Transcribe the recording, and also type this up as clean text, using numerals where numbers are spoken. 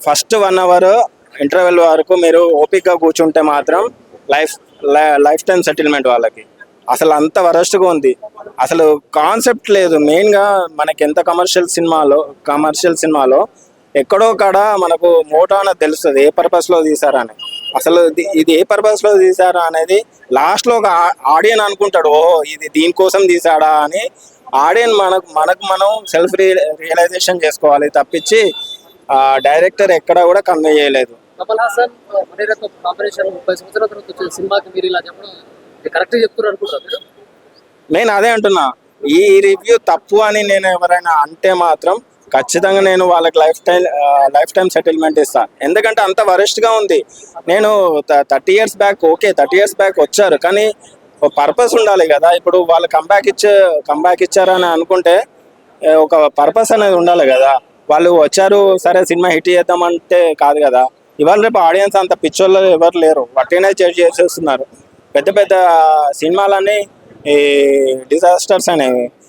First 1 hour interval వరకు మీరు ఓపికగా కూర్చుంటే మాత్రం లైఫ్ లైఫ్ టైం సెటిల్మెంట్ వాళ్ళకి. అసలు అంత వరస్ట్గా ఉంది. అసలు కాన్సెప్ట్ లేదు. మెయిన్గా మనకి ఎంత కమర్షియల్ సినిమాలో ఎక్కడో కాడ మనకు మోటో అనేది తెలుస్తుంది ఏ పర్పస్లో తీసారా అని. అసలు ఇది ఏ పర్పస్లో తీసారా అనేది లాస్ట్లో ఒక ఆడియన్ అనుకుంటాడు, ఓ ఇది దీనికోసం తీసాడా అని. ఆడియన్ మనకు మనం సెల్ఫ్ రియలైజేషన్ చేసుకోవాలి తప్పించి డైరెక్టర్ ఎక్కడా కూడా కన్వే చేయలేదు. కమల్ హాసన్ మణిరత్నం కాంబినేషన్ 30 సంవత్సరాల తర్వాత వచ్చిన సినిమాకి మీరు ఇలా చెప్పడం కరెక్ట్ చెప్తున్నారు అనుకుంటారు మీరు? నేను అదే అంటున్నా, ఈ రివ్యూ తప్పు అని నేను ఎవరైనా అంటే మాత్రం ఖచ్చితంగా నేను వాళ్ళకి లైఫ్ టైం సెటిల్మెంట్ ఇస్తా. ఎందుకంటే అంత వరస్ట్గా ఉంది. నేను 30 years back, okay 30 years back వచ్చారు, కానీ ఒక పర్పస్ ఉండాలి కదా. ఇప్పుడు వాళ్ళు కంబ్యాక్ ఇచ్చారని అనుకుంటే ఒక పర్పస్ అనేది ఉండాలి కదా. వాళ్ళు వచ్చారు సరే సినిమా హిట్ చేద్దామంటే కాదు కదా. ఇవాళ రేపు ఆడియన్స్ అంత పిచ్చోళ్ళు ఎవరు లేరు, వట్టినే చేసేస్తున్నారు. పెద్ద పెద్ద సినిమాలన్నీ ఈ డిజాస్టర్స్ అనేవి.